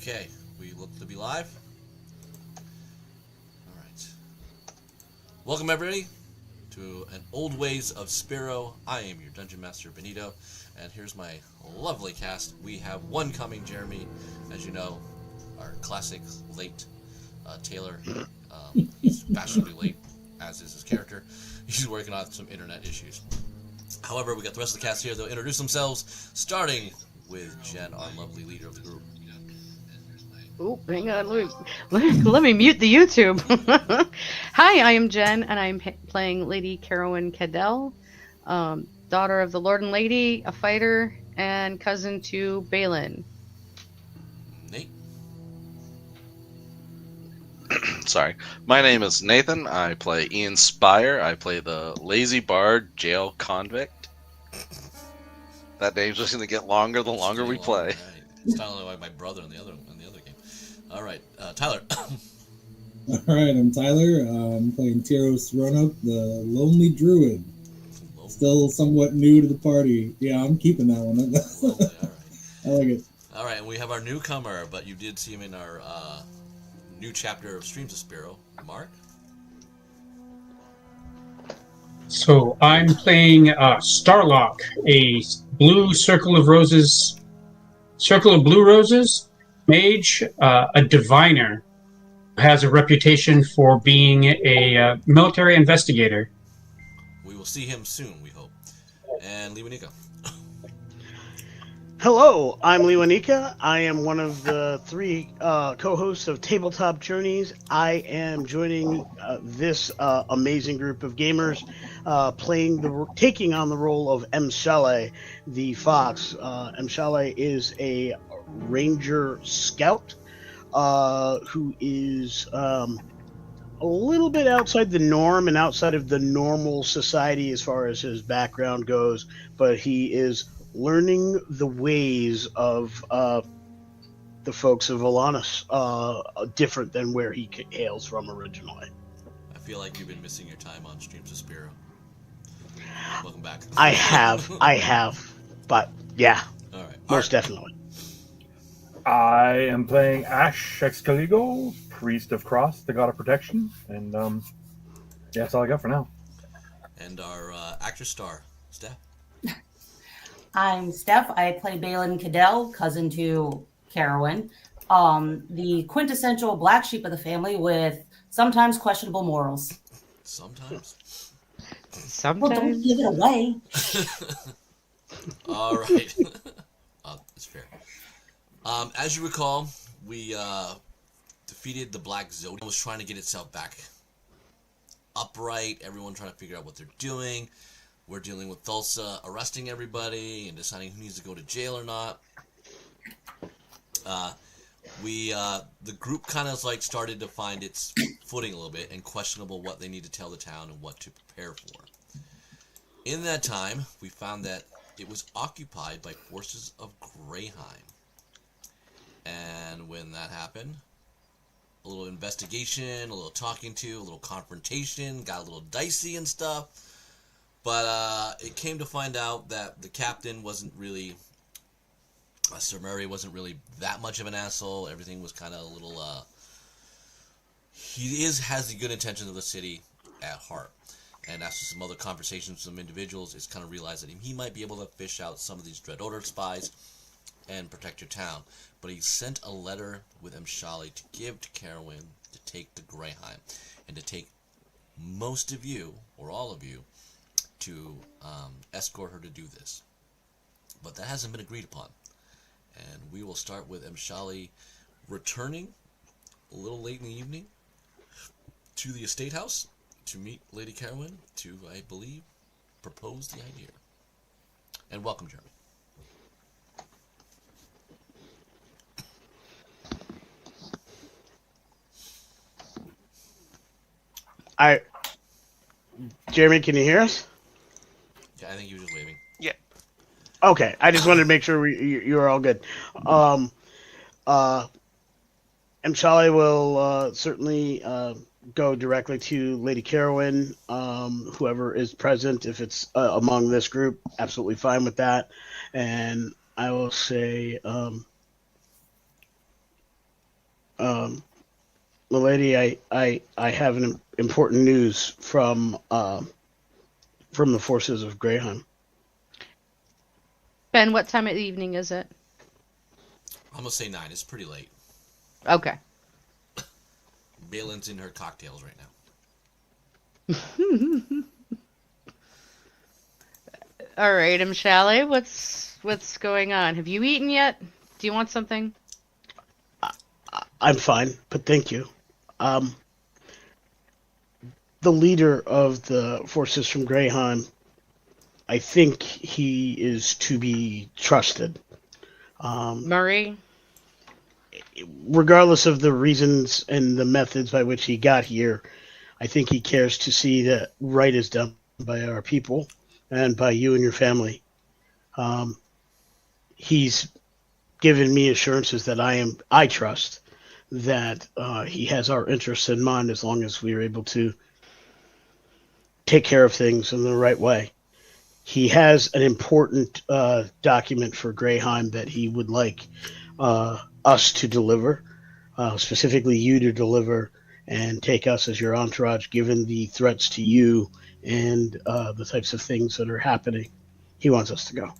Okay, we look to be live. All right. Welcome everybody to an Old Ways of Spero. I am your Dungeon Master Benito, and here's my lovely cast. We have one coming, Jeremy, as you know, our classic late Taylor. He's fashionably late, as is his character. He's working on some internet issues. However, we got the rest of the cast here. They'll introduce themselves, starting with Jen, our lovely leader of the group. Oh, hang on. Let me mute the YouTube. Hi, I am Jen, and I'm playing Lady Carowyn Cadell, daughter of the Lord and Lady, a fighter, and cousin to Balin. Nate. Sorry. My name is Nathan. I play Ian Spire. I play the lazy bard jail convict. That name's just going to get longer the longer we play. Right. It's kind of like my brother in the other game. All right, Tyler. All right, I'm Tyler. I'm playing Tyros Roanoke, the Lonely Druid. Still somewhat new to the party. Yeah, I'm keeping that one. All right. I like it. All right, and we have our newcomer, but you did see him in our new chapter of Streams of Spero, Mark. So I'm playing Starlock, a blue circle of blue roses mage, a diviner, has a reputation for being a military investigator. We will see him soon, we hope. And Lewanika. Hello, I'm Lewanika. I am one of the three co-hosts of Tabletop Journeys. I am joining this amazing group of gamers, taking on the role of Mshale, the fox. Mshale is a ranger scout who is a little bit outside the norm and outside of the normal society as far as his background goes, but he is learning the ways of the folks of Alanis, different than where he hails from originally. I feel like you've been missing your time on Streams of Spero. Welcome back. I have, but yeah, all right, most definitely. I am playing Ash Excaligo, Priest of Cross, the God of Protection, and yeah, that's all I got for now. And our actress star, Steph. I'm Steph. I play Balin Cadell, cousin to Carowyn, the quintessential black sheep of the family with sometimes questionable morals. Sometimes. Well, don't give it away. All right. That's fair. As you recall, we defeated the Black Zodiac. It was trying to get itself back upright. Everyone trying to figure out what they're doing. We're dealing with Thulsa arresting everybody and deciding who needs to go to jail or not. The group kind of like started to find its footing a little bit and questionable what they need to tell the town and what to prepare for. In that time, we found that it was occupied by forces of Greyheim. And when that happened, a little investigation, a little talking to, a little confrontation, got a little dicey and stuff. But it came to find out that the captain wasn't really, Sir Murray wasn't really that much of an asshole. Everything was kind of a little, has the good intentions of the city at heart. And after some other conversations with some individuals, it's kind of realized that he might be able to fish out some of these Dread Order spies and protect your town. But he sent a letter with Mshale to give to Carowyn to take to Greyheim and to take most of you, or all of you, to escort her to do this. But that hasn't been agreed upon. And we will start with Mshale returning a little late in the evening to the estate house to meet Lady Carowyn to, I believe, propose the idea. And welcome, Jeremy. Jeremy, can you hear us? Yeah, I think you were just waving. Yeah. Okay, I just wanted to make sure you were all good. Mshale will certainly go directly to Lady Carowyn. Whoever is present, if it's among this group, absolutely fine with that. And I will say, Milady, I have an important news from the forces of Greyheim. Ben, what time of the evening is it? I'm gonna say 9. It's pretty late. Okay. Balin's in her cocktails right now. All right, Shalley, what's going on? Have you eaten yet? Do you want something? I'm fine, but thank you. The leader of the forces from Greyheim, I think he is to be trusted. Murray? Regardless of the reasons and the methods by which he got here, I think he cares to see that right is done by our people and by you and your family. He's given me assurances that I trust that he has our interests in mind as long as we are able to take care of things in the right way. He has an important document for Greyheim that he would like us to deliver, specifically you to deliver and take us as your entourage, given the threats to you and the types of things that are happening. He wants us to go.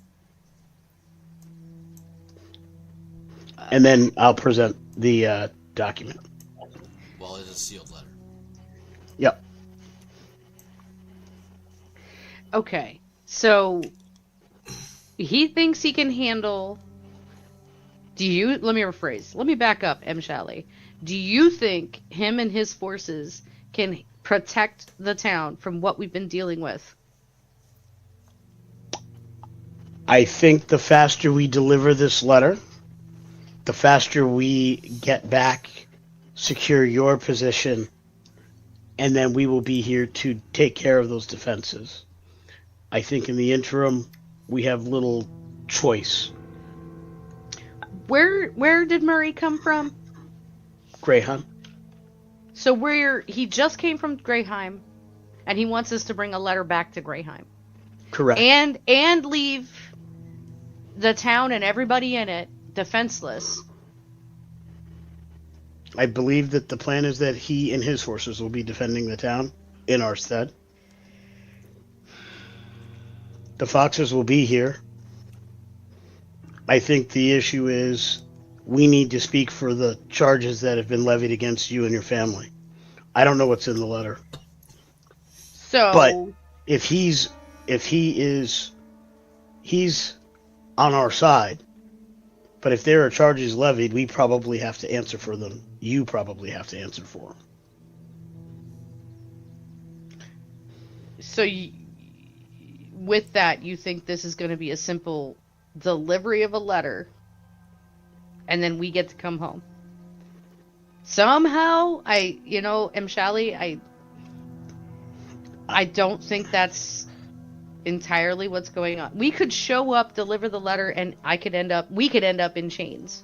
And then I'll present the document. Well, it's a sealed letter. Yep. Okay. So he thinks he can handle. Let me rephrase. Let me back up, Shalley. Do you think him and his forces can protect the town from what we've been dealing with? I think the faster we deliver this letter, the faster we get back, secure your position, and then we will be here to take care of those defenses. I think in the interim, we have little choice. Where did Murray come from? Greyheim. So he just came from Greyheim, and he wants us to bring a letter back to Greyheim. Correct. And leave the town and everybody in it defenseless. I believe that the plan is that he and his forces will be defending the town in our stead. The Foxes will be here. I think the issue is we need to speak for the charges that have been levied against you and your family. I don't know what's in the letter. So, but he's on our side. But if there are charges levied, we probably have to answer for them. You probably have to answer for them. So with that, you think this is going to be a simple delivery of a letter, and then we get to come home? Somehow, Shalley, I don't think that's entirely what's going on. We could show up, deliver the letter, and we could end up in chains.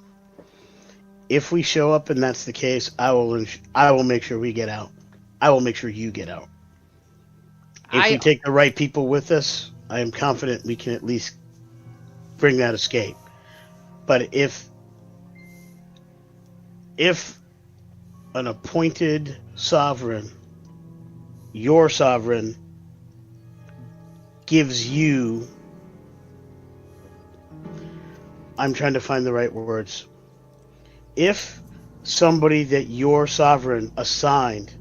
If we show up and that's the case, I will make sure we get out. I will make sure you get out. If we take the right people with us, I am confident we can at least bring that escape. But if an appointed sovereign, your sovereign, gives you, I'm trying to find the right words. If somebody that your sovereign assigned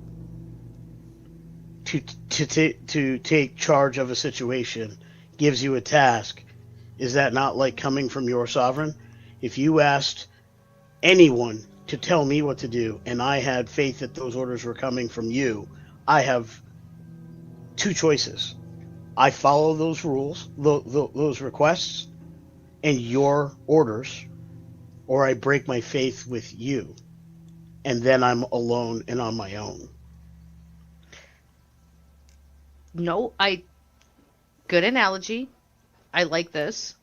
to take charge of a situation gives you a task, is that not like coming from your sovereign? If you asked anyone to tell me what to do and I had faith that those orders were coming from you, I have two choices. I follow those rules, those requests, and your orders, or I break my faith with you, and then I'm alone and on my own. No, good analogy. I like this.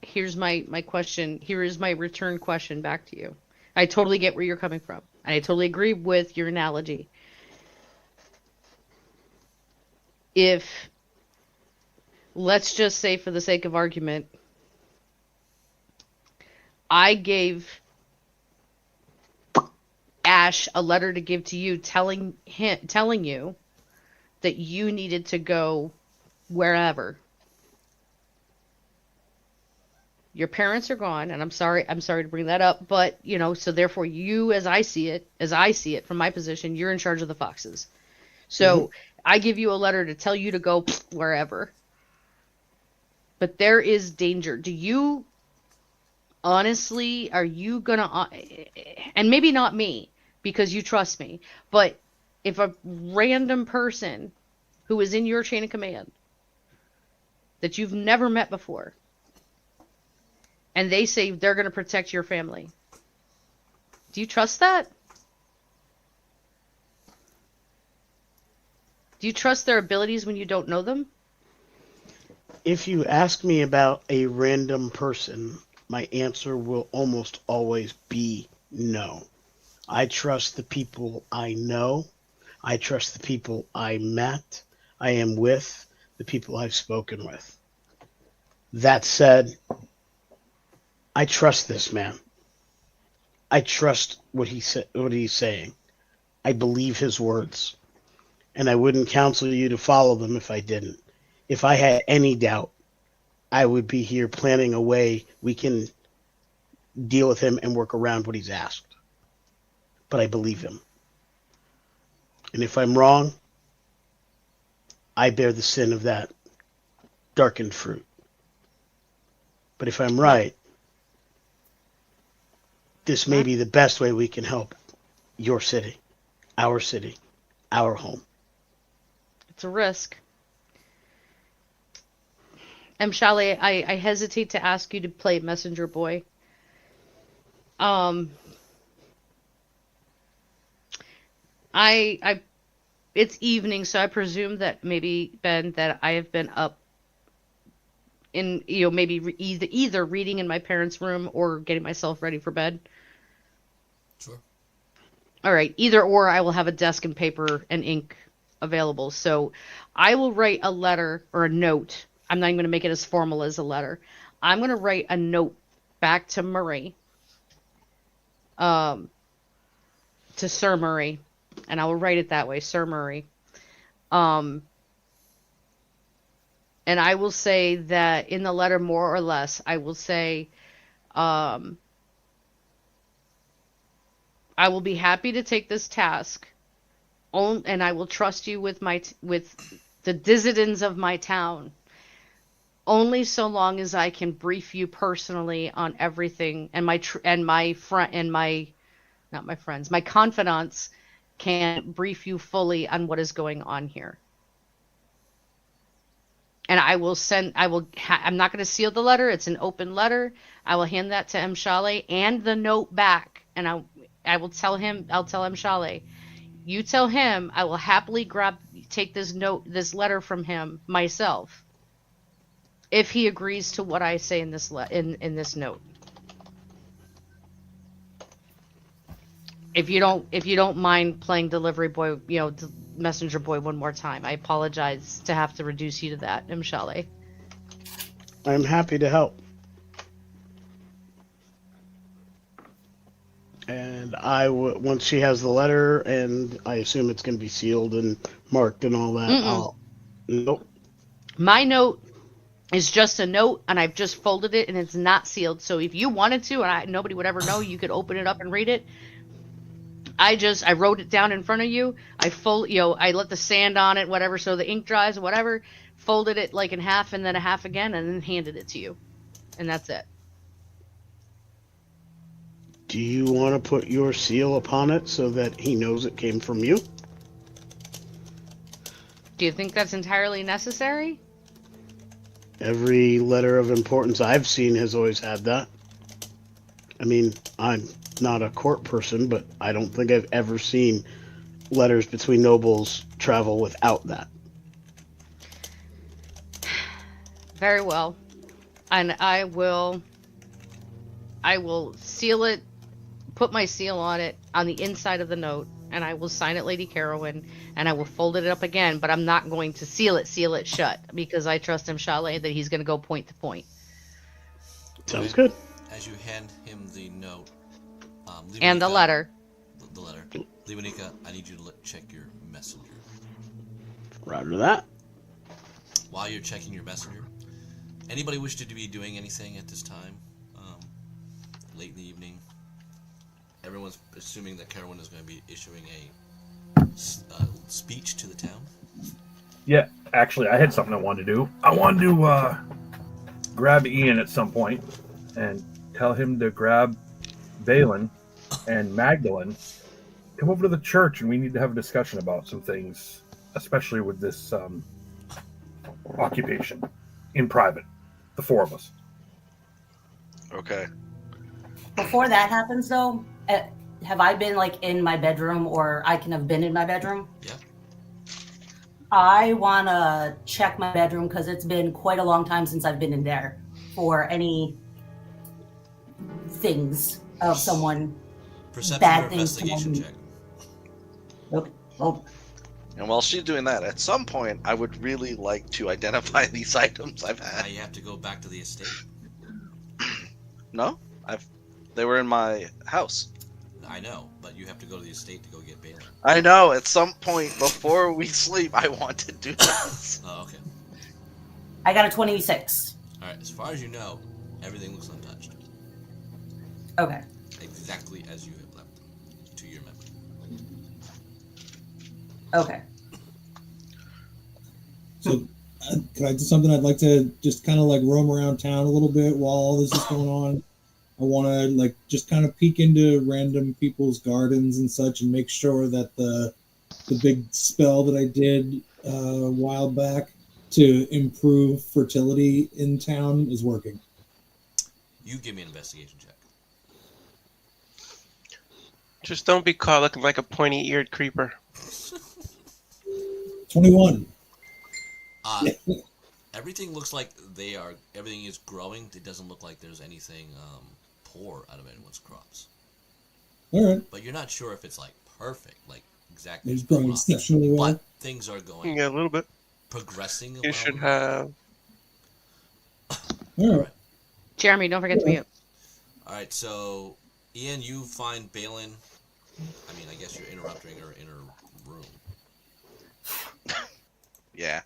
Here's my question. Here is my return question back to you. I totally get where you're coming from, and I totally agree with your analogy. If, let's just say for the sake of argument, I gave Ash a letter to give to you, telling you that you needed to go wherever. Your parents are gone, and I'm sorry to bring that up, but so therefore you, as I see it from my position, you're in charge of the foxes. So I give you a letter to tell you to go wherever. But there is danger. Do you honestly, are you gonna, and maybe not me, because you trust me, but if a random person who is in your chain of command that you've never met before, and they say they're going to protect your family, do you trust that? Do you trust their abilities when you don't know them? If you ask me about a random person, my answer will almost always be no. I trust the people I know. I trust the people I met, I am with, the people I've spoken with. That said, I trust this man. I trust what he's saying. I believe his words. And I wouldn't counsel you to follow them if I didn't. If I had any doubt, I would be here planning a way we can deal with him and work around what he's asked. But I believe him. And if I'm wrong, I bear the sin of that darkened fruit. But if I'm right, this may be the best way we can help your city, our home. It's a risk. Shale, I hesitate to ask you to play messenger boy. It's evening, so I presume that maybe, Ben, that I have been up in, maybe either reading in my parents' room or getting myself ready for bed. Sure. All right, either or, I will have a desk and paper and ink available. So I will write a letter or a note. I'm not even going to make it as formal as a letter. I'm going to write a note back to Murray, to Sir Murray, and I will write it that way, Sir Murray. And I will say that in the letter, more or less, I will say, I will be happy to take this task, and I will trust you with the dissidents of my town, only so long as I can brief you personally on everything, and my confidants can brief you fully on what is going on here. And I'm not going to seal the letter. It's an open letter. I will hand that to Shale and the note back. And I will tell him, Shale, you tell him I will happily take this letter from him myself, if he agrees to what I say in this note. If you don't mind playing delivery boy, messenger boy one more time, I apologize to have to reduce you to that, Shale. I'm happy to help. And once she has the letter, and I assume it's going to be sealed and marked and all that. Nope. My note is just a note, and I've just folded it, and it's not sealed. So if you wanted to, and nobody would ever know, you could open it up and read it. I wrote it down in front of you. I let the sand on it, whatever, so the ink dries, whatever. Folded it like in half, and then a half again, and then handed it to you, and that's it. Do you want to put your seal upon it so that he knows it came from you? Do you think that's entirely necessary? Every letter of importance I've seen has always had that. I mean, I'm not a court person, but I don't think I've ever seen letters between nobles travel without that. Very well. And I will seal it, put my seal on it on the inside of the note, and I will sign it Lady Carowin, and I will fold it up again, but I'm not going to seal it shut, because I trust him, Shale, that he's going to go point to point. Sounds good. As you hand him the note, and the letter. the letter. Leonika, I need you to check your messenger. Roger that. While you're checking your messenger, anybody wish to be doing anything at this time? Late in the evening. Everyone's assuming that Carowin is going to be issuing a speech to the town. Yeah, actually, I had something I wanted to do. I wanted to grab Ian at some point and tell him to grab Balin and Magdalene. Come over to the church, and we need to have a discussion about some things, especially with this occupation, in private, the four of us. Okay. Before that happens, though, have I been like in my bedroom, or I can have been in my bedroom? Yeah. I want to check my bedroom because it's been quite a long time since I've been in there for any things of someone. Perception Bad or things investigation to check. Okay. Oh, And while she's doing that, at some point, I would really like to identify these items I've Now had. you have to go back to the estate. No, they were in my house. I know, but you have to go to the estate to go get Balin. I know. At some point before we sleep, I want to do this. Oh, okay. I got a 26. All right. As far as you know, everything looks untouched, Okay. exactly as you have left them, to your memory. Okay. So, can I do something? I'd like to just kind of like roam around town a little bit while all this is going on. I want to like just kind of peek into random people's gardens and such, and make sure that the big spell that I did a while back to improve fertility in town is working. You give me an investigation check. Just don't be caught looking like a pointy-eared creeper. 21. Everything looks like everything is growing. It doesn't look like there's anything poor out of anyone's crops. All right. But you're not sure if it's like perfect, like exactly. It's growing exceptionally well. But things are going Yeah, a little bit. progressing. You well. should have. All right. Jeremy, don't forget to mute. All right, so Ian, you find Balin. I mean, I guess you're interrupting her in her room. Yeah.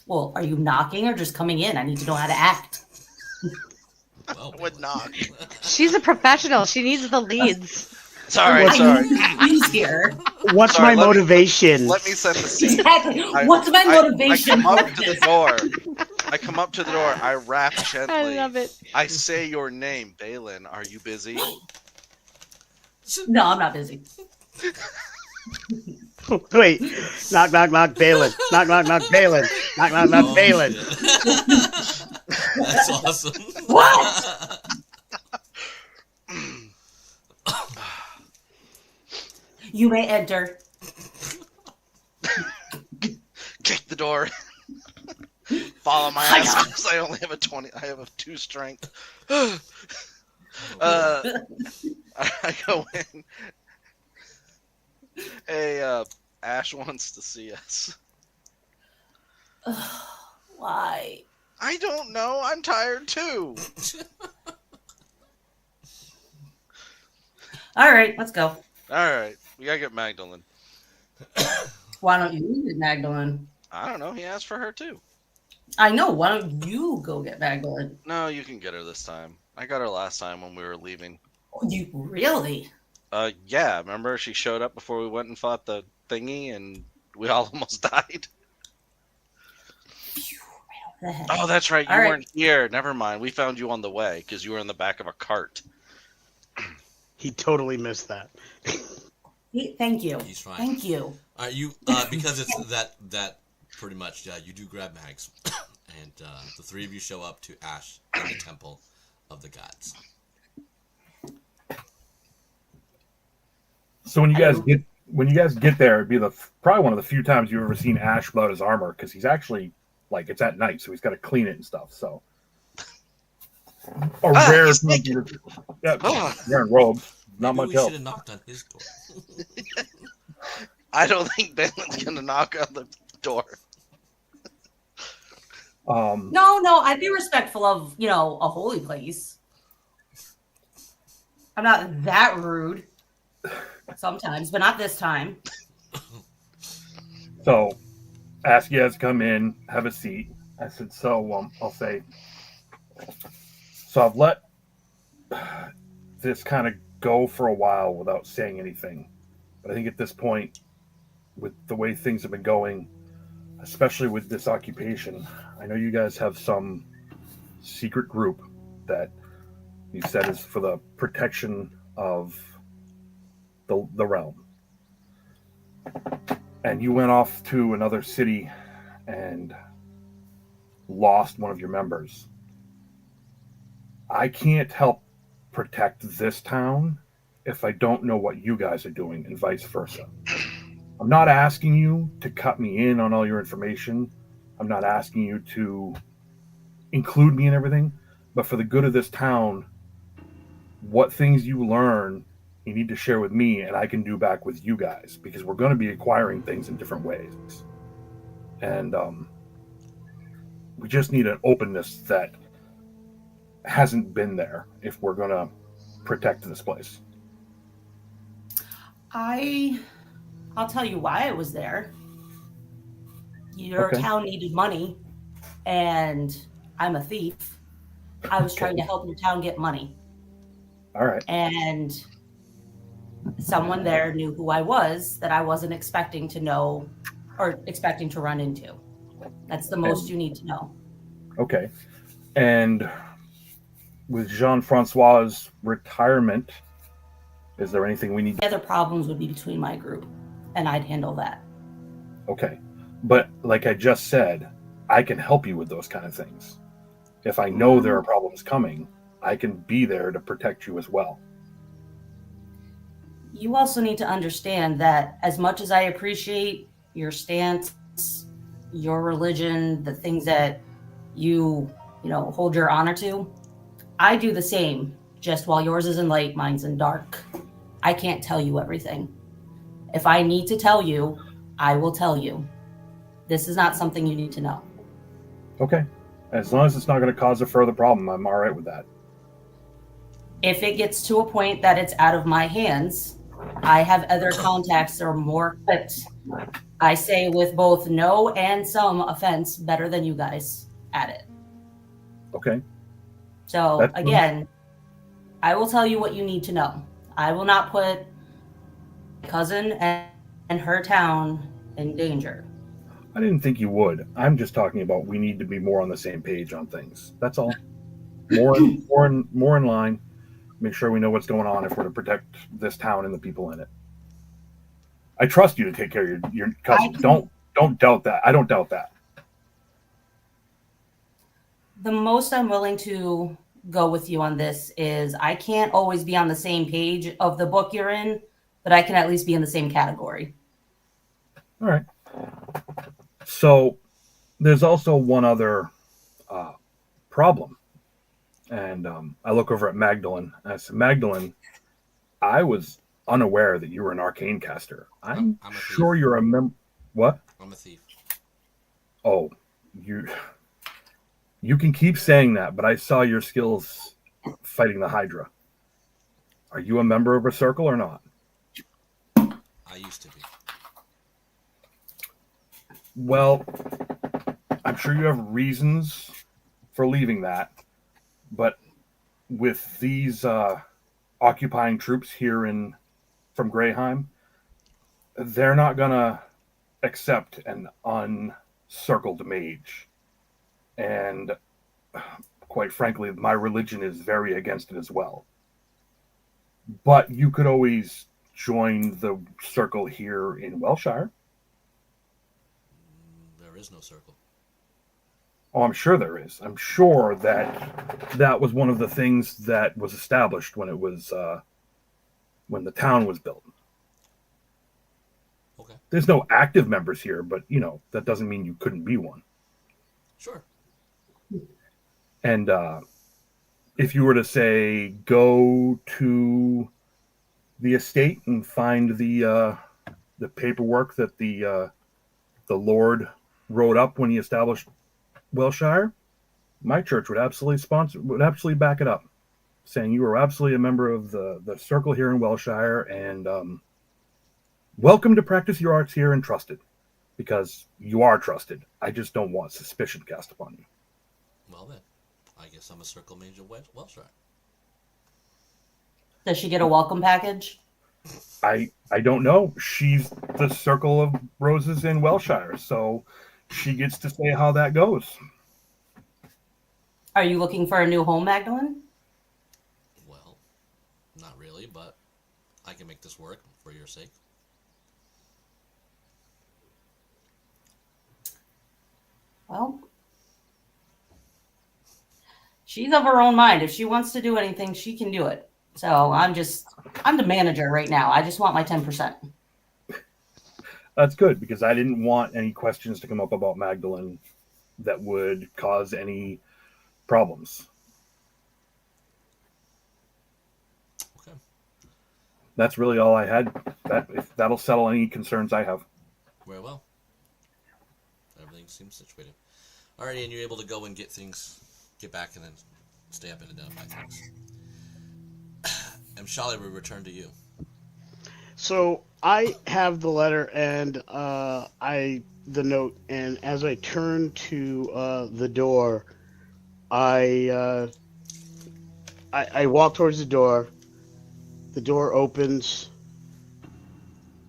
Well, are you knocking or just coming in? I need to know how to act. Well, I would knock. She's a professional. She needs the leads. Sorry. I need these here. What's Sorry, my motivation? Let me set the scene. Exactly. What's my motivation? I come up to the door. I rap gently. I love it. I say your name, Balin. Are you busy? No, I'm not busy. Wait. Knock, knock, knock, Balin. Knock, knock, knock, Balin. Knock, knock, knock, Balin. That's awesome. What? You may enter. Kick the door. Follow my ass because I only have a 20. I have a 2 strength. I go in. Hey, Ash wants to see us. Why? I don't know. I'm tired too. All right, let's go. All right, we gotta get Magdalene. Why don't you get Magdalene? I don't know. He asked for her too. I know. Why don't you go get Magdalene? No, you can get her this time. I got her last time when we were leaving. You really? Yeah. Remember, she showed up before we went and fought the thingy, and we all almost died. Oh, that's right. You weren't here. Never mind. We found you on the way because you were in the back of a cart. He totally missed that. Thank you. He's fine. Thank you. All right, you because it's that pretty much. You do grab Mags, and the three of you show up to Ash in the temple of the gods. So when you guys get there, it'd be probably one of the few times you've ever seen Ash without his armor, because he's actually like, it's at night, so he's got to clean it and stuff. So a rare, wearing robes, not Maybe much we help. should have knocked on his door. I don't think Balin's gonna knock on the door. No, I'd be respectful of, a holy place. I'm not that rude. Sometimes, but not this time. So, ask you guys to come in, have a seat. I said, so I'll say, so I've let this kind of go for a while without saying anything. But I think at this point, with the way things have been going, especially with this occupation, I know you guys have some secret group that you said is for the protection of the realm. And you went off to another city and lost one of your members. I can't help protect this town if I don't know what you guys are doing, and vice versa. I'm not asking you to cut me in on all your information. I'm not asking you to include me in everything, but for the good of this town, what things you learn, you need to share with me, and I can do back with you guys, because we're going to be acquiring things in different ways. And we just need an openness that hasn't been there if we're going to protect this place. I'll tell you why I was there. Your town needed money, and I'm a thief. I was trying to help your town get money. All right. And someone there knew who I was that I wasn't expecting to know or expecting to run into. That's the most you need to know. Okay. And with Jean-Francois's retirement, is there anything we need? The other problems would be between my group, and I'd handle that. Okay. But like I just said, I can help you with those kind of things. If I know there are problems coming, I can be there to protect you as well. You also need to understand that as much as I appreciate your stance, your religion, the things that you hold your honor to, I do the same, just while yours is in light, mine's in dark. I can't tell you everything. If I need to tell you, I will tell you. This is not something you need to know. Okay. As long as it's not going to cause a further problem, I'm all right with that. If it gets to a point that it's out of my hands, I have other contacts that are more equipped. I say with both no and some offense, better than you guys at it. Okay. So again, I will tell you what you need to know. I will not put cousin and her town in danger. I didn't think you would. I'm just talking about we need to be more on the same page on things. That's all. More in line. Make sure we know what's going on if we're to protect this town and the people in it. I trust you to take care of your cousin. Don't doubt that. I don't doubt that. The most I'm willing to go with you on this is I can't always be on the same page of the book you're in, but I can at least be in the same category. All right. So there's also one other problem. And I look over at Magdalene. And I said, Magdalene, I was unaware that you were an arcane caster. I'm sure you're a member. What? I'm a thief. Oh, you can keep saying that, but I saw your skills fighting the Hydra. Are you a member of a circle or not? I used to be. Well, I'm sure you have reasons for leaving that, but with these occupying troops here from Greyheim, they're not gonna accept an uncircled mage. And quite frankly, my religion is very against it as well. But you could always join the circle here in Wellshire. There is no circle. Oh, I'm sure there is. I'm sure that was one of the things that was established when it was when the town was built. Okay. There's no active members here, but that doesn't mean you couldn't be one. Sure. And if you were to say go to the estate and find the paperwork that the Lord wrote up when he established Wellshire, my church would absolutely back it up. saying you are absolutely a member of the circle here in Wellshire, and welcome to practice your arts here and trusted, because you are trusted. I just don't want suspicion cast upon you. Well then, I guess I'm a circle mage of Wellshire. Does she get a welcome package? I don't know. She's the Circle of Roses in Wellshire, so she gets to say how that goes. Are you looking for a new home, Magdalene? Well, not really, but I can make this work for your sake. Well, she's of her own mind. If she wants to do anything, she can do it. So I'm the manager right now. I just want my 10%. That's good, because I didn't want any questions to come up about Magdalene that would cause any problems. Okay. That's really all I had. If that'll settle any concerns I have. Very well. Everything seems situated. Alrighty, and you're able to go and get back and then stay up and identify things. Shali, we return to you. So I have the letter and the note, and as I turn to the door, I walk towards the door. The door opens.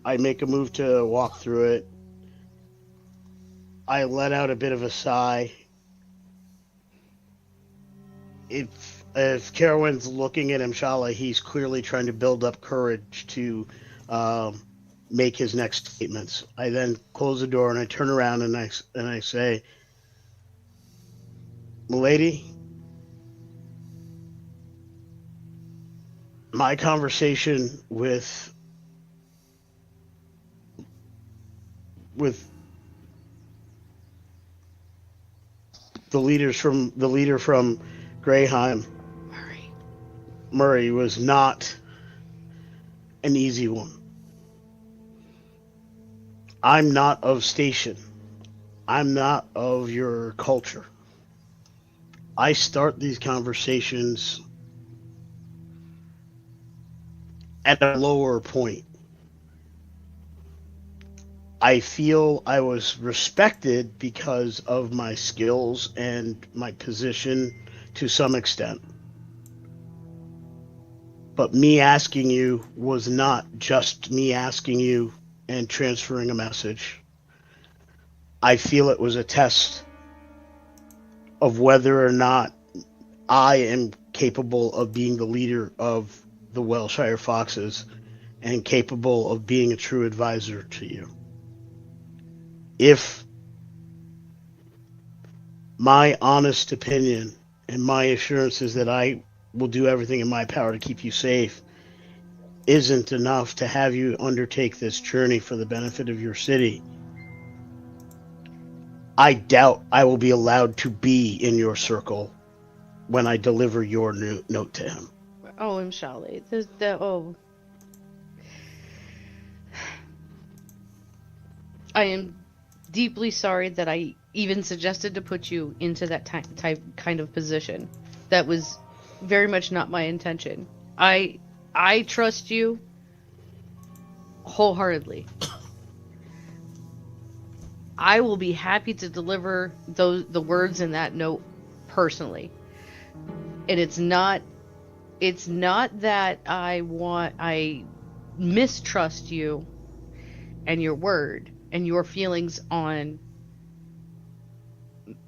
I make a move to walk through it. I let out a bit of a sigh. If Carowin's looking at Imshala, he's clearly trying to build up courage to make his next statements. I then close the door and I turn around and I say, "Milady, my conversation with the leader from Greyheim, Murray, was not an easy one. I'm not of station. I'm not of your culture. I start these conversations at a lower point. I feel I was respected because of my skills and my position to some extent. But me asking you was not just me asking you and transferring a message. I feel it was a test of whether or not I am capable of being the leader of the Wellshire Foxes and capable of being a true advisor to you. If my honest opinion and my assurance is that I will do everything in my power to keep you safe isn't enough to have you undertake this journey for the benefit of your city, I doubt I will be allowed to be in your circle when I deliver your note to him." Oh, Imshali. I am deeply sorry that I even suggested to put you into that kind of position. That was very much not my intention. I trust you wholeheartedly. I will be happy to deliver the words in that note personally. And it's not that I mistrust you and your word and your feelings on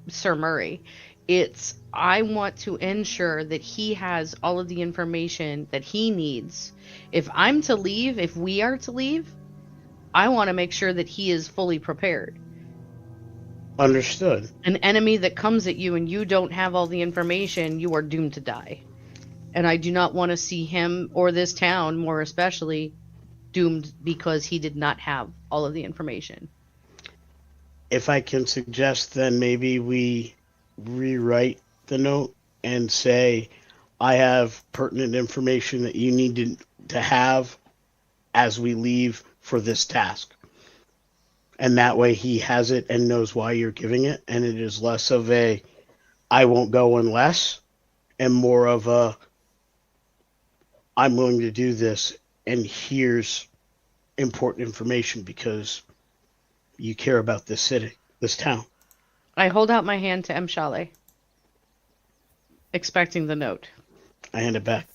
Sir Murray. It's I want to ensure that he has all of the information that he needs. If we are to leave, I want to make sure that he is fully prepared. Understood. An enemy that comes at you and you don't have all the information, you are doomed to die. And I do not want to see him or this town, more especially, doomed because he did not have all of the information. If I can suggest, then maybe we rewrite the note and say, I have pertinent information that you need to have as we leave for this task. And that way he has it and knows why you're giving it. And it is less of a, I won't go unless, and more of a, I'm willing to do this, and here's important information because you care about this city, this town. I hold out my hand to Mshale, expecting the note. I hand it back.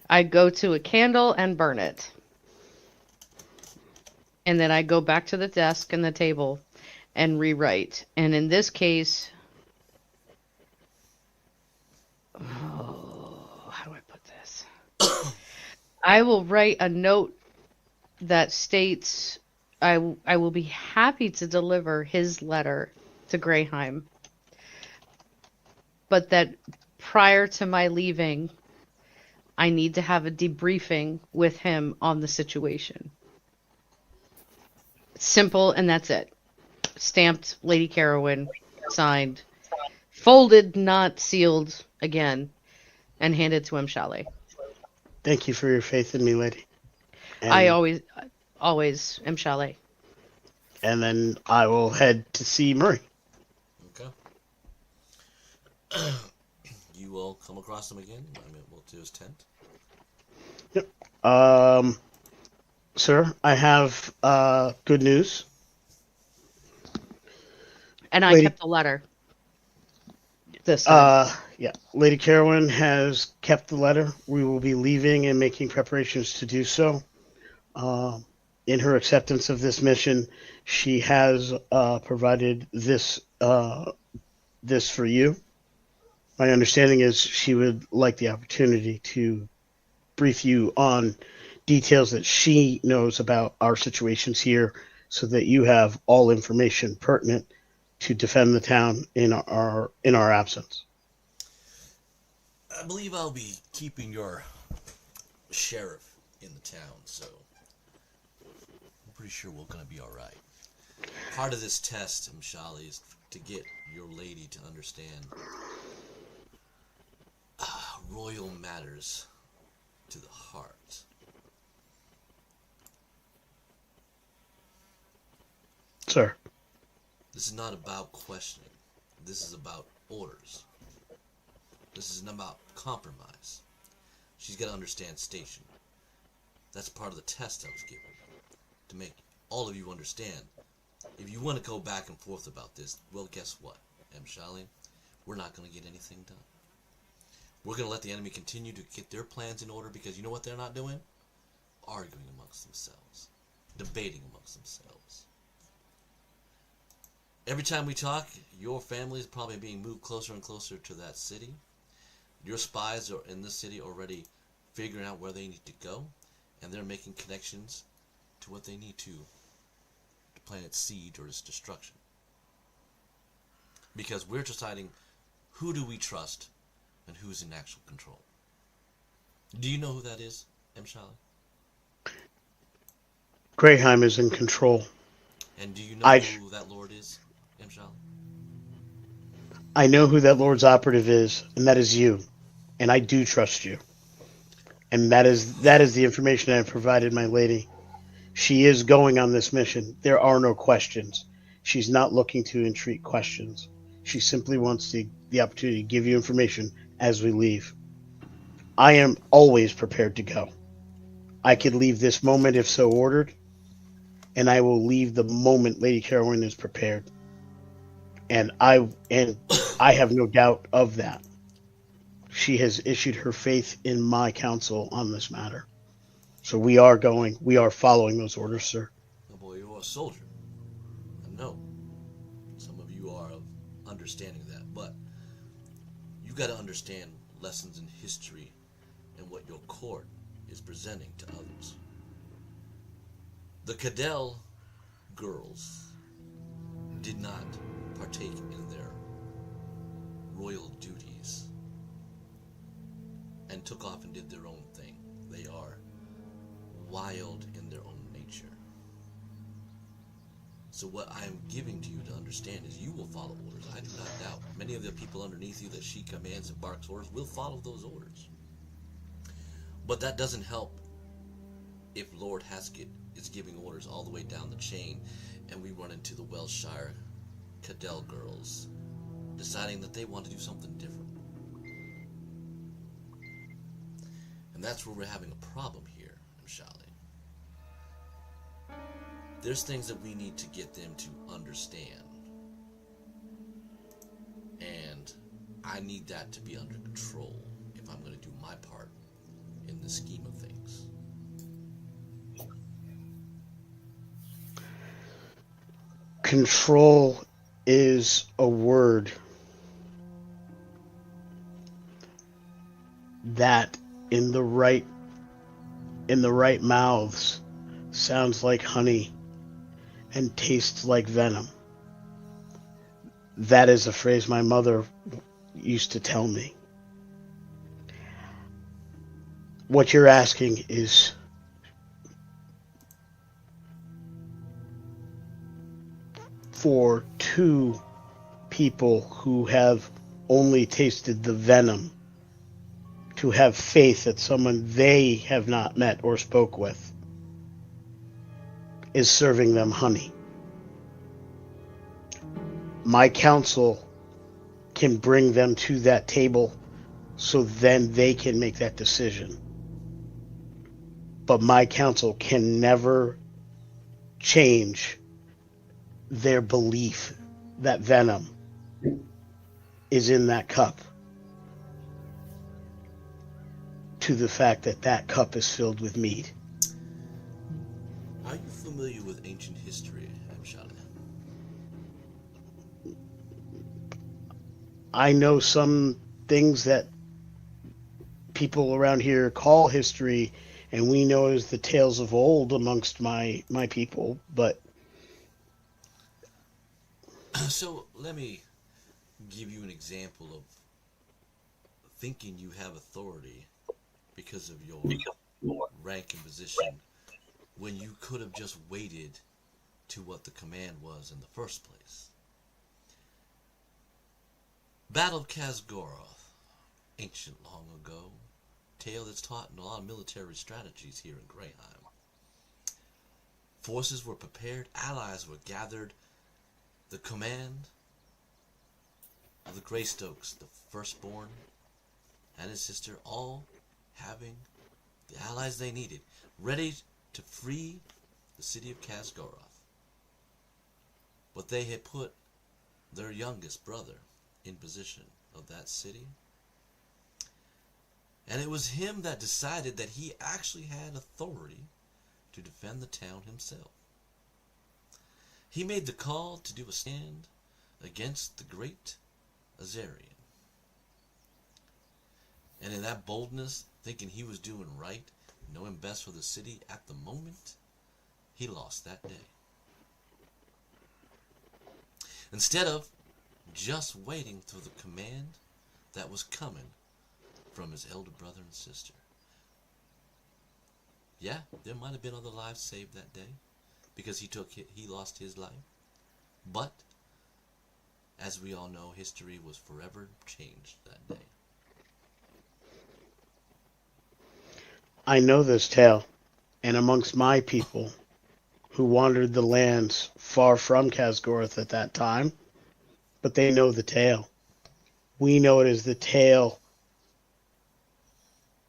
I go to a candle and burn it. And then I go back to the desk and the table and rewrite. And in this case, how do I put this? I will write a note that states I will be happy to deliver his letter to Greyheim, but that prior to my leaving, I need to have a debriefing with him on the situation. Simple, and that's it. Stamped, Lady Carowin, signed, folded, not sealed again, and handed to Mshale. Thank you for your faith in me, lady. And, I always Mshale. And then I will head to see Murray. Okay. You will come across him again. I mean, we'll do his tent. Yep. Sir, I have good news. And I kept the letter. This time. Yeah. Lady Carowin has kept the letter. We will be leaving and making preparations to do so. In her acceptance of this mission, she has provided this for you. My understanding is she would like the opportunity to brief you on details that she knows about our situations here so that you have all information pertinent to defend the town in our absence. I believe I'll be keeping your sheriff in the town, so I'm pretty sure we're going to be all right. Part of this test, Mshale, is to get your lady to understand royal matters to the heart. Sir. This is not about questioning. This is about orders. This is not about compromise. She's got to understand station. That's part of the test I was given. To make all of you understand. If you want to go back and forth about this, well, guess what, Mshale? We're not going to get anything done. We're going to let the enemy continue to get their plans in order because you know what they're not doing? Arguing amongst themselves. Debating amongst themselves. Every time we talk, your family is probably being moved closer and closer to that city. Your spies are in this city already figuring out where they need to go, and they're making connections to what they need to plant its seed or its destruction. Because we're deciding who do we trust and who's in actual control. Do you know who that is, Mshale? Greyheim is in control. And do you know who that lord is, Mshale? I know who that lord's operative is, and that is you. And I do trust you. And that is the information I have provided my lady. She is going on this mission. There are no questions. She's not looking to entreat questions. She simply wants the opportunity to give you information as we leave. I am always prepared to go. I could leave this moment if so ordered, and I will leave the moment Lady Carowin is prepared. And I have no doubt of that. She has issued her faith in my counsel on this matter. So we are following those orders, sir. Oh boy, you're a soldier. I know. Some of you are of understanding that, but you got to understand lessons in history and what your court is presenting to others. The Cadell girls did not partake in their royal duties and took off and did their own thing. They are wild in their own nature. So what I am giving to you to understand is you will follow orders. I do not doubt. Many of the people underneath you that she commands and barks orders will follow those orders. But that doesn't help if Lord Haskett is giving orders all the way down the chain and we run into the Wellshire Cadell girls deciding that they want to do something different. And that's where we're having a problem here, Mshali. There's things that we need to get them to understand. And I need that to be under control if I'm going to do my part in the scheme of things. Control is a word that in the right mouths sounds like honey and tastes like venom. That is a phrase my mother used to tell me. What you're asking is for two people who have only tasted the venom to have faith that someone they have not met or spoke with is serving them honey. My counsel can bring them to that table so then they can make that decision. But my counsel can never change their belief that venom is in that cup to the fact that that cup is filled with mead. Are you familiar with ancient history, Amshad? I know some things that people around here call history, and we know as the tales of old amongst my people, but... So, let me give you an example of thinking you have authority because of your rank and position when you could have just waited to what the command was in the first place. Battle of Khazgoroth, ancient long ago, tale that's taught in a lot of military strategies here in Greyheim. Forces were prepared, allies were gathered, the command of the Greystokes, the firstborn, and his sister, all having the allies they needed, ready to free the city of Khazgoroth. But they had put their youngest brother in position of that city. And it was him that decided that he actually had authority to defend the town himself. He made the call to do a stand against the great Azarian. And in that boldness, thinking he was doing right, knowing best for the city at the moment, he lost that day. Instead of just waiting for the command that was coming from his elder brother and sister. Yeah, there might have been other lives saved that day because he lost his life. But as we all know, history was forever changed that day. I know this tale, and amongst my people who wandered the lands far from Khazgoroth at that time, but they know the tale. We know it as the tale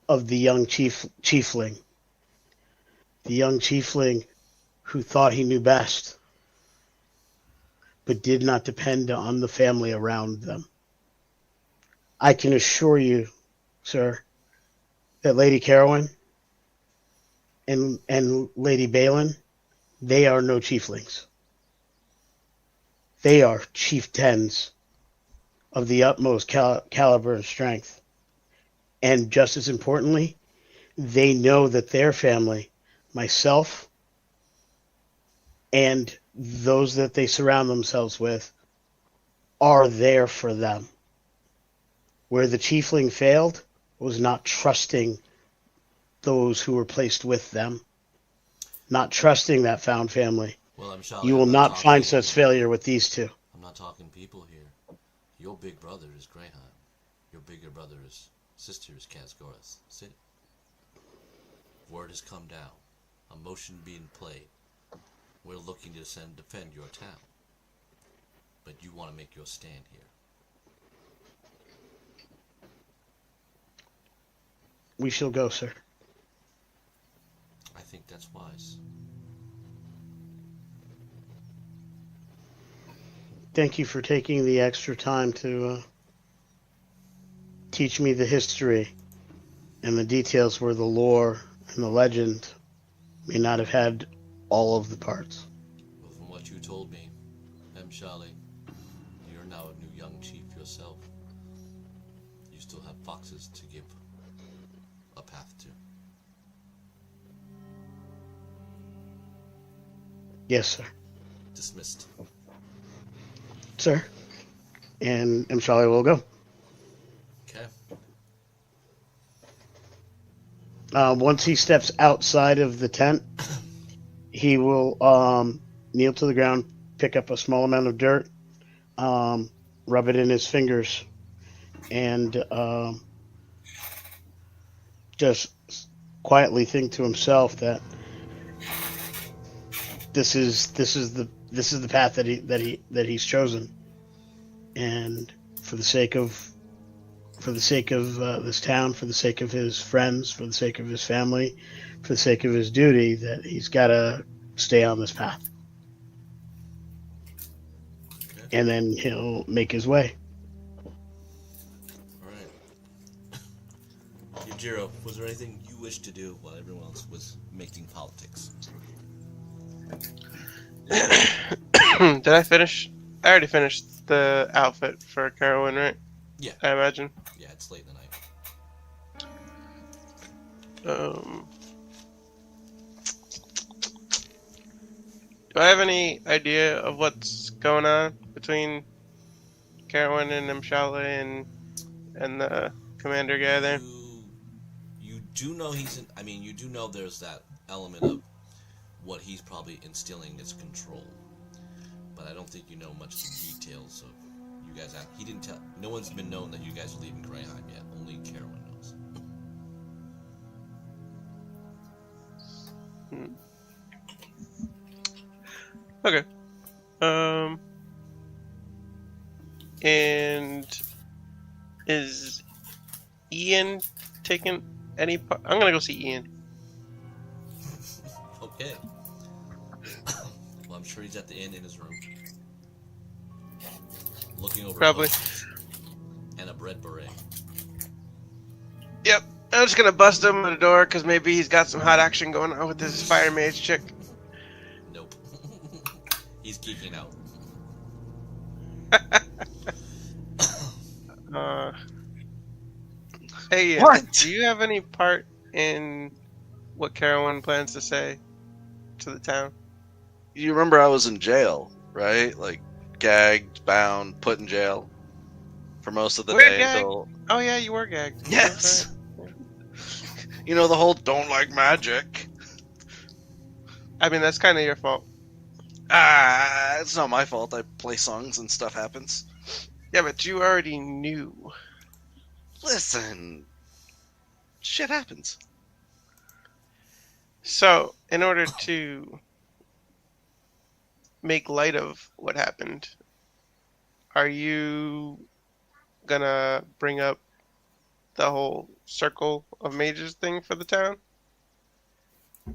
of the young chiefling. The young chiefling who thought he knew best, but did not depend on the family around them. I can assure you, sir, that Lady Carowin and Lady Balin, they are no chieflings. They are chieftains of the utmost caliber and strength. And just as importantly, they know that their family, myself, and those that they surround themselves with, are there for them. Where the chiefling failed was not trusting those who were placed with them, not trusting that found family. Well, You will not find such failure with these two. I'm not talking people here. Your big brother is Greyheim. Your bigger brother's sister is Khazgoroth City. Word has come down. A motion being played. We're looking to defend your town. But you want to make your stand here. we shall go, sir. I think that's wise. Thank you for taking the extra time to teach me the history and the details where the lore and the legend may not have had all of the parts. But from what you told me, Shali, you're now a new young chief yourself. You still have foxes to give a path to. Yes, sir. Dismissed. Sir. And Shali will go. Okay. Once he steps outside of the tent, he will kneel to the ground, pick up a small amount of dirt, rub it in his fingers, and just quietly think to himself that this is the path that he's chosen, and for the sake of this town, for the sake of his friends, for the sake of his family, for the sake of his duty, that he's got to stay on this path. Okay. And then he'll make his way. Alright. Yujiro, was there anything you wished to do while everyone else was making politics? Did I finish? I already finished the outfit for Carowin, right? Yeah. I imagine. Yeah, it's late in the night. Do I have any idea of what's going on between Carowin and Mshale and the commander guy there? You do know you do know there's that element of what he's probably instilling as control. But I don't think you know much of the details of you guys. He didn't tell. No one's been known that you guys are leaving Greyheim yet. Only Carowin knows. Okay. And is Ian taking any part? I'm gonna go see Ian. Okay. Well, I'm sure he's at the inn in his room, looking over. Probably. And a bread beret. Yep. I'm just gonna bust him at the door because maybe he's got some hot action going on with this fire mage chick. Nope. He's geeking out. Hey, What? do you have any part in what Carowin plans to say to the town? You remember I was in jail, right? Like, gagged, bound, put in jail for most of the We're day. gagged. Until... Oh yeah, you were gagged. Yes! You know, the whole don't like magic. I mean, that's kind of your fault. It's not my fault. I play songs and stuff happens. Yeah, but you already knew. Listen, shit happens. So, in order to make light of what happened, are you gonna bring up the whole circle of mages thing for the town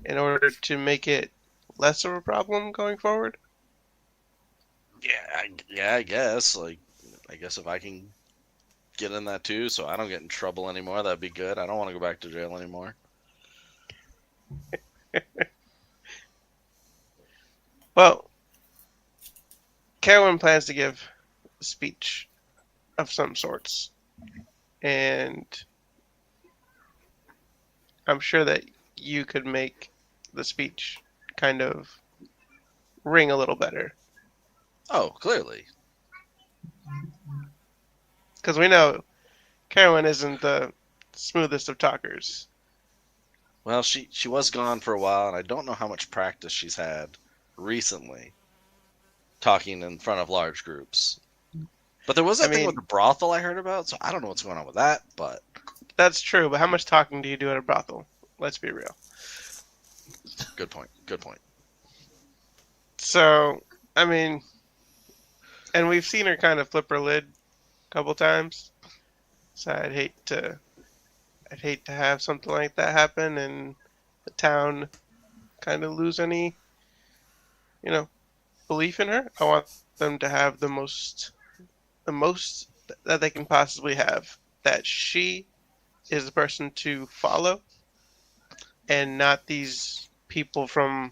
in order to make it less of a problem going forward? Yeah, I guess. Like, I guess if I can get in that too, so I don't get in trouble anymore, that'd be good. I don't want to go back to jail anymore. Well, Carowin plans to give a speech of some sorts, and I'm sure that you could make the speech kind of ring a little better. Oh, clearly. Because we know Carowin isn't the smoothest of talkers. Well, she was gone for a while, and I don't know how much practice she's had recently talking in front of large groups. But there was that thing with the brothel I heard about, so I don't know what's going on with that, but... That's true, but how much talking do you do at a brothel? Let's be real. Good point. So, I mean... And we've seen her kind of flip her lid a couple times. So I'd hate to I'd hate to have something like that happen and the town kind of lose any, belief in her. I want them to have the most that they can possibly have. That she is the person to follow, and not these people from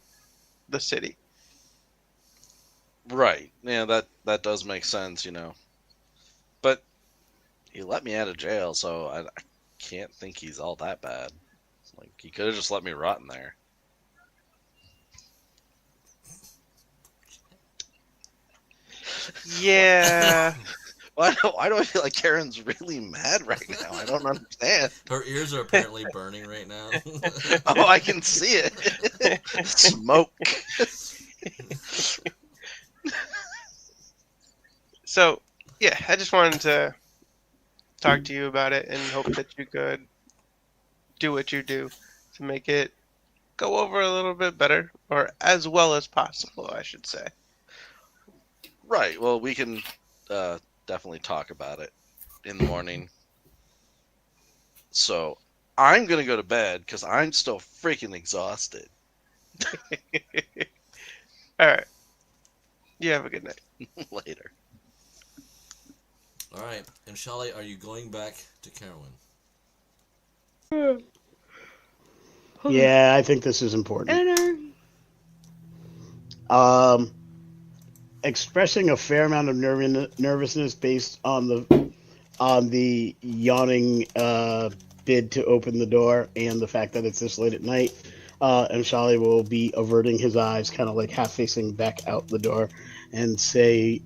the city. Right. Yeah, that does make sense, But he let me out of jail, so I can't think he's all that bad. Like, he could have just let me rot in there. Yeah. Why do I feel like Karen's really mad right now? I don't understand. Her ears are apparently burning right now. Oh, I can see it. Smoke. So, yeah, I just wanted to talk to you about it and hope that you could do what you do to make it go over a little bit better, or as well as possible, I should say. Right. Well, we can definitely talk about it in the morning. So I'm going to go to bed because I'm still freaking exhausted. All right. You have a good night. Later. All right. And Shale, are you going back to Carowin? Yeah, I think this is important. Expressing a fair amount of nervousness based on the yawning bid to open the door and the fact that it's this late at night. And Shali will be averting his eyes, kind of like half facing back out the door, and say,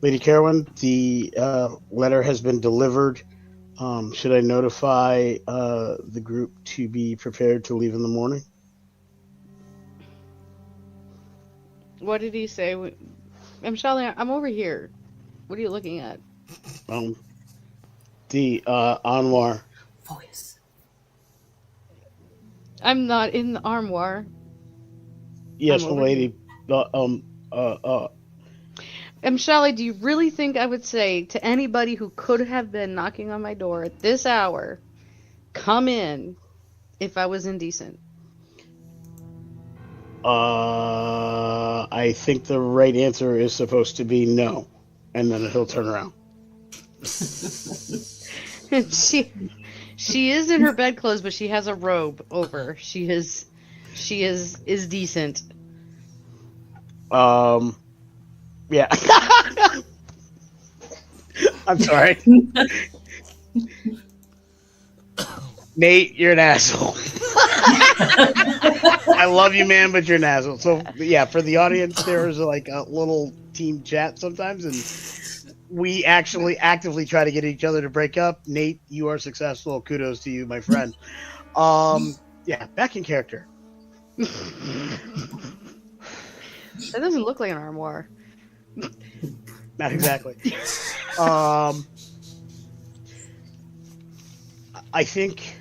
Lady Carowin, the letter has been delivered. Should I notify the group to be prepared to leave in the morning? What did he say? Shali, I'm over here. What are you looking at? The Anwar. Voice. I'm not in the armoire. Yes, lady. Shali, do you really think I would say to anybody who could have been knocking on my door at this hour, come in, if I was indecent? I think the right answer is supposed to be no, and then he'll turn around. She is in her bedclothes, but she has a robe over. She is decent. Yeah. I'm sorry. Nate, you're an asshole. I love you, man, but you're an asshole. So, yeah, for the audience, there is like a little team chat sometimes, and we actually actively try to get each other to break up. Nate, you are successful. Kudos to you, my friend. Yeah, back in character. That doesn't look like an armoire. Not exactly. I think,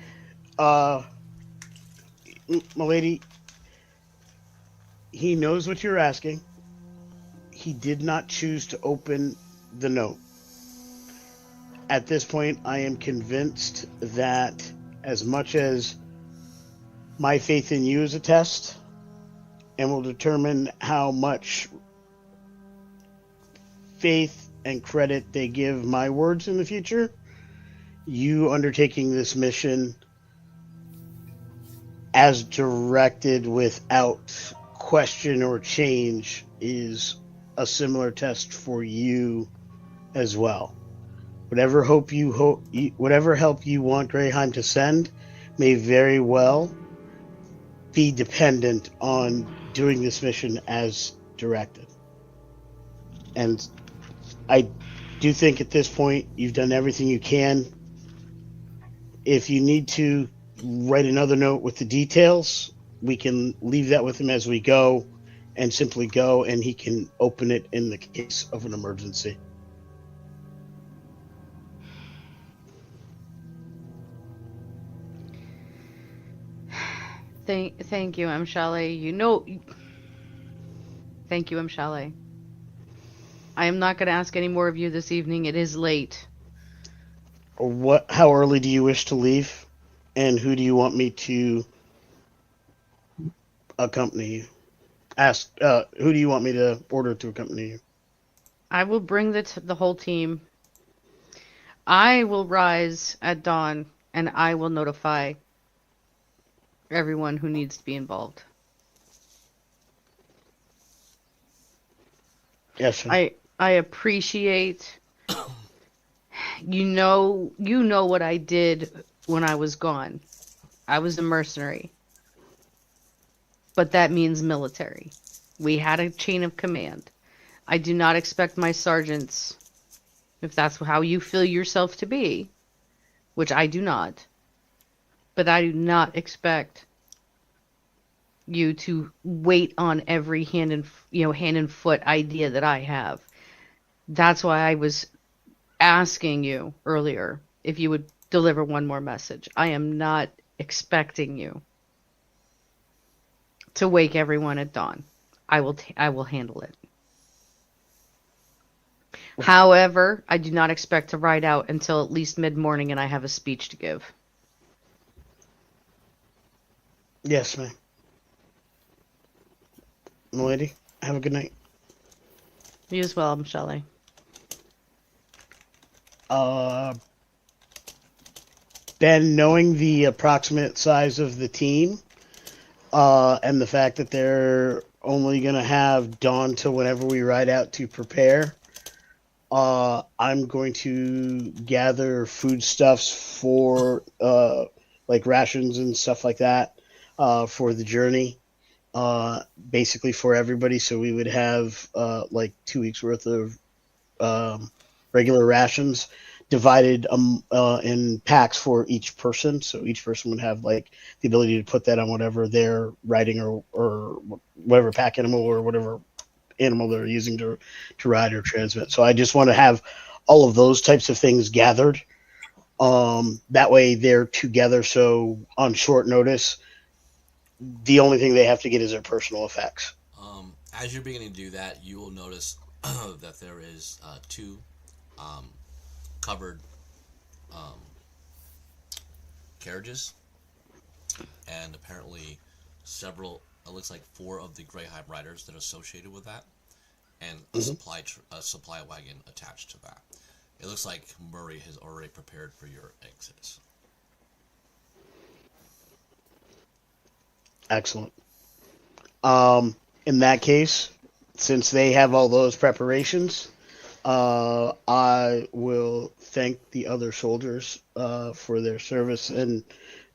milady, he knows what you're asking. He did not choose to open the note. At this point, I am convinced that as much as my faith in you is a test, and will determine how much faith and credit they give my words in the future, you undertaking this mission as directed without question or change is a similar test for you as well. Whatever help you want Greyheim to send may very well be dependent on doing this mission as directed. And I do think at this point you've done everything you can. If you need to write another note with the details, we can leave that with him as we go and simply go, and he can open it in the case of an emergency. Thank you, Shale. Thank you, Shale. I am not going to ask any more of you this evening. It is late. How early do you wish to leave? And who do you want me to accompany you? Who do you want me to order to accompany you? I will bring the whole team. I will rise at dawn, and I will notify everyone who needs to be involved. Yes, sir. I appreciate you know what I did when I was gone. I was a mercenary. But that means military. We had a chain of command. I do not expect my sergeants, if that's how you feel yourself to be, which I do not, but I do not expect you to wait on every hand and foot idea that I have. That's why I was asking you earlier if you would deliver one more message. I am not expecting you to wake everyone at dawn. I will handle it. However, I do not expect to ride out until at least mid-morning and I have a speech to give. Yes, ma'am. Milady, have a good night. You as well, Michelle. Ben, knowing the approximate size of the team, and the fact that they're only going to have dawn till whenever we ride out to prepare, I'm going to gather foodstuffs for, like rations and stuff like that, for the journey, basically for everybody. So we would have, like 2 weeks worth of, regular rations divided, in packs for each person. So each person would have like the ability to put that on whatever they're riding or whatever pack animal or whatever animal they're using to ride or transmit. So I just want to have all of those types of things gathered. That way they're together. So on short notice, the only thing they have to get is their personal effects. As you're beginning to do that, you will notice that there is two covered carriages, and apparently several, it looks like 4 of the Greyheim riders that are associated with that, and a supply wagon attached to that. It looks like Murray has already prepared for your exit. Excellent. In that case, since they have all those preparations, I will thank the other soldiers for their service and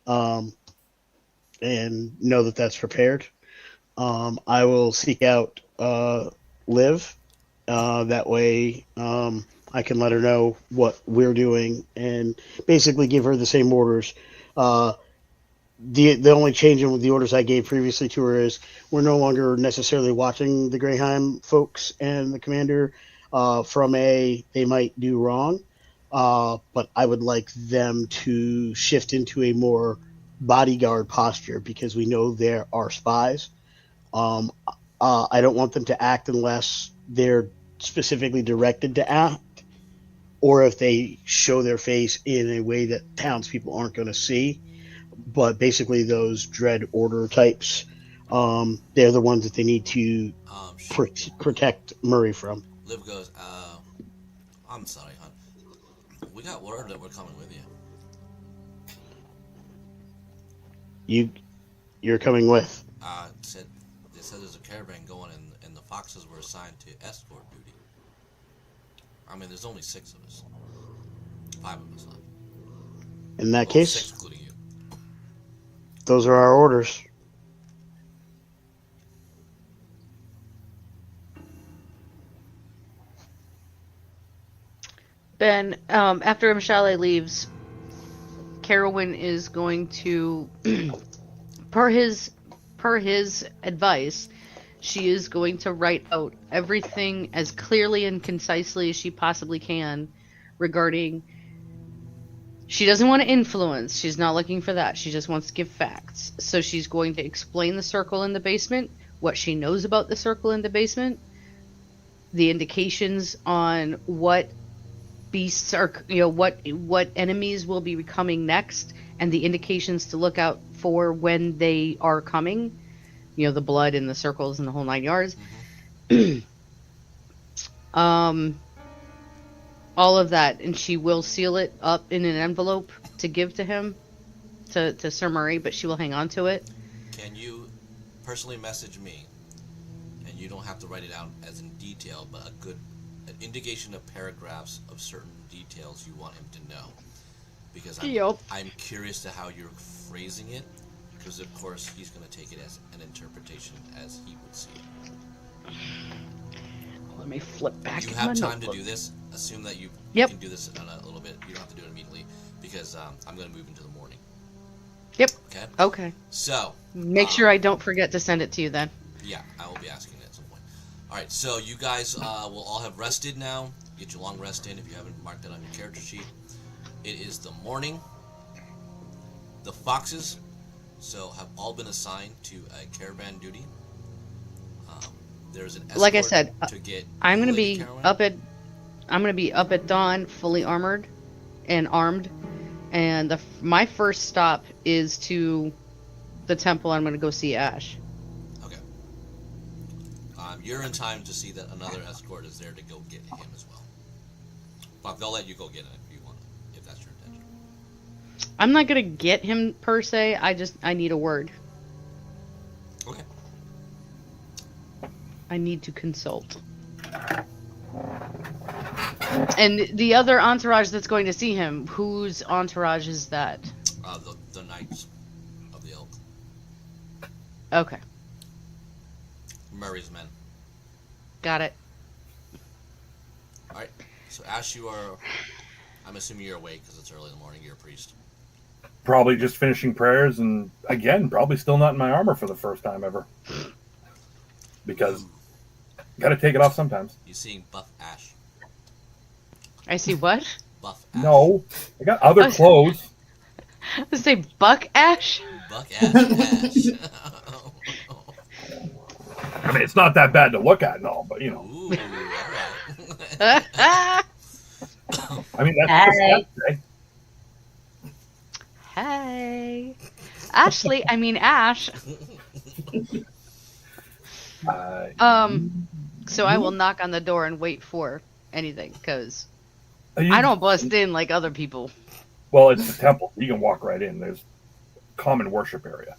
know that that's prepared. I will seek out Liv. That way I can let her know what we're doing and basically give her the same orders. The only change in with the orders I gave previously to her is we're no longer necessarily watching the Greyheim folks and the commander from they might do wrong, but I would like them to shift into a more bodyguard posture because we know there are spies. I don't want them to act unless they're specifically directed to act, or if they show their face in a way that townspeople aren't going to see. But basically, those dread order types, they're the ones that they need to protect Murray from. Liv goes, I'm sorry, hon. We got word that we're coming with you. You're coming with? They said there's a caravan going, and the foxes were assigned to escort duty. I mean, there's only 6 of us. 5 of us left. In that case, 6 including you. Those are our orders. Ben, after Michelle leaves, Carowin is going to, per his advice, she is going to write out everything as clearly and concisely as she possibly can regarding. She doesn't want to influence. She's not looking for that. She just wants to give facts. So she's going to explain the circle in the basement, what she knows about the circle in the basement, the indications on what beasts are, what enemies will be coming next, and the indications to look out for when they are coming. The blood and the circles and the whole 9 yards. All of that, and she will seal it up in an envelope to give to him, to Sir Murray, but she will hang on to it. Can you personally message me, and you don't have to write it out as in detail, but an indication of paragraphs of certain details you want him to know, because I'm curious to how you're phrasing it, because of course he's going to take it as an interpretation as he would see it. Let me flip back. You have time to do this. Assume that you can do this in a little bit. You don't have to do it immediately, because I'm going to move into the morning. Yep. Okay. Okay. So make sure I don't forget to send it to you then. Yeah, I will be asking it at some point. All right. So you guys will all have rested now. Get your long rest in if you haven't marked that on your character sheet. It is the morning. The foxes, have all been assigned to a caravan duty. There's an escort, like I said, to get. I'm going to be up at dawn, fully armored and armed, and my first stop is to the temple. I'm going to go see Ash. Okay. You're in time to see that another escort is there to go get him as well. But they'll let you go get it if you want, if that's your intention. I'm not going to get him per se. I need a word. Okay. I need to consult. And the other entourage that's going to see him, whose entourage is that? The Knights of the Elk. Okay. Murray's men. Got it. Alright. So Ash, I'm assuming you're awake because it's early in the morning. You're a priest. Probably just finishing prayers, and again, probably still not in my armor for the first time ever. Because got to take it off sometimes. You seeing buff Ash? I see what? Buff Ash. No, I got other clothes. I was say Buck Ash. Buck Ash. I mean, it's not that bad to look at and all, but Ooh, all right. I mean, that's the Hey, Ashley. I mean Ash. So I will knock on the door and wait for anything, because I don't bust in like other people. Well, it's the temple. You can walk right in. There's a common worship area.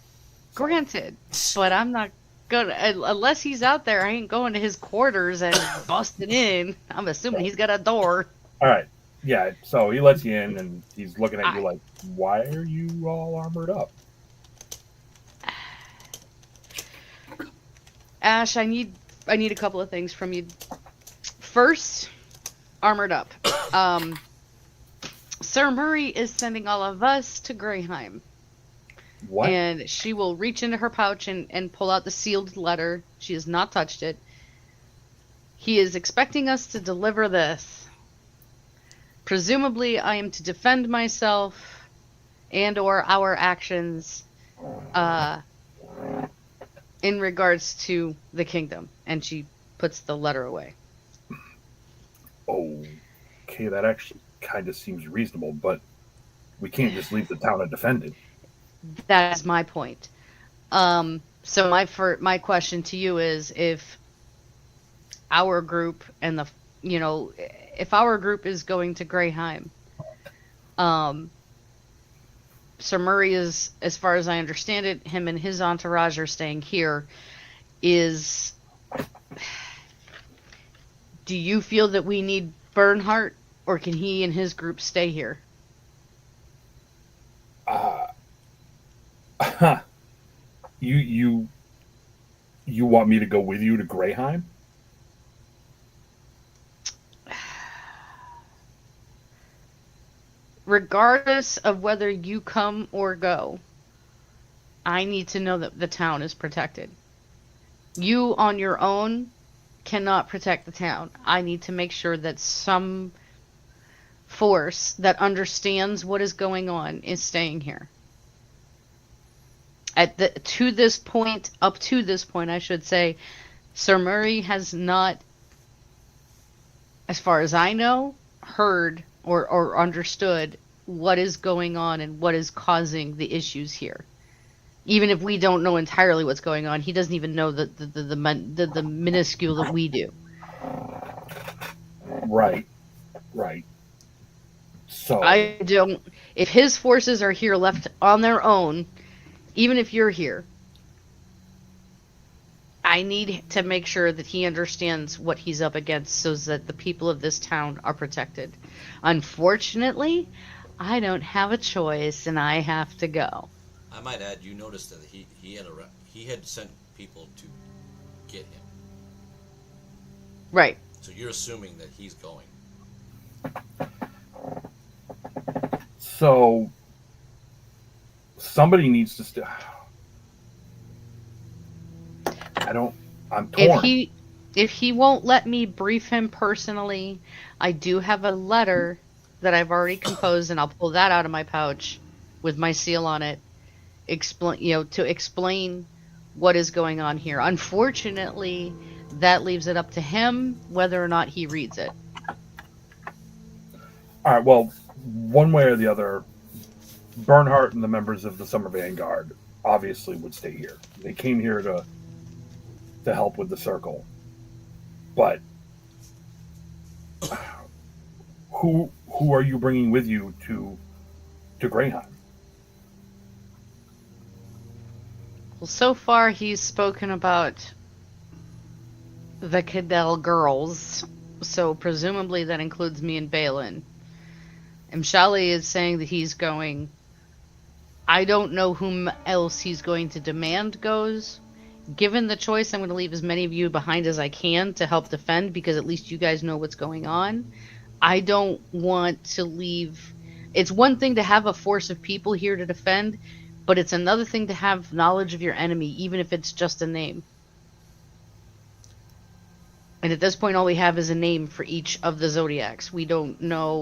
Granted, but I'm not gonna, unless he's out there, I ain't going to his quarters and busting in. I'm assuming he's got a door. All right. Yeah, so he lets you in, and he's looking at you like, why are you all armored up? Ash, I need a couple of things from you. First, armored up. Sir Murray is sending all of us to Greyheim. What? And she will reach into her pouch and pull out the sealed letter. She has not touched it. He is expecting us to deliver this. Presumably, I am to defend myself and or our actions in regards to the kingdom. And she puts the letter away. Okay, that actually kind of seems reasonable, but we can't just leave the town undefended. That is my point. So my question to you is, if our group and if our group is going to Greyheim, Sir Murray is, as far as I understand it, him and his entourage are staying here. Do you feel that we need Bernhardt, or can he and his group stay here? You want me to go with you to Greyheim? Regardless of whether you come or go, I need to know that the town is protected. You on your own cannot protect the town. I need to make sure that some force that understands what is going on is staying here. Up to this point, I should say, Sir Murray has not, as far as I know, heard or understood what is going on and what is causing the issues here. Even if we don't know entirely what's going on, he doesn't even know the minuscule that we do. Right. So I don't. If his forces are here left on their own, even if you're here, I need to make sure that he understands what he's up against so that the people of this town are protected. Unfortunately, I don't have a choice and I have to go. I might add, you noticed that he had sent people to get him. Right. So you're assuming that he's going. So somebody needs to I'm torn. If he won't let me brief him personally, I do have a letter that I've already composed, and I'll pull that out of my pouch with my seal on it. To explain what is going on here. Unfortunately, that leaves it up to him whether or not he reads it. All right. Well, one way or the other, Bernhardt and the members of the Summer Vanguard obviously would stay here. They came here to help with the circle. But who are you bringing with you to Greyheim? Well, so far he's spoken about the Cadell girls, so presumably that includes me and Balin. Mshali is saying that he's going. I don't know whom else he's going to demand goes. Given the choice, I'm going to leave as many of you behind as I can to help defend, because at least you guys know what's going on. I don't want to leave. It's one thing to have a force of people here to defend, but it's another thing to have knowledge of your enemy, even if it's just a name. And at this point, all we have is a name for each of the Zodiacs. We don't know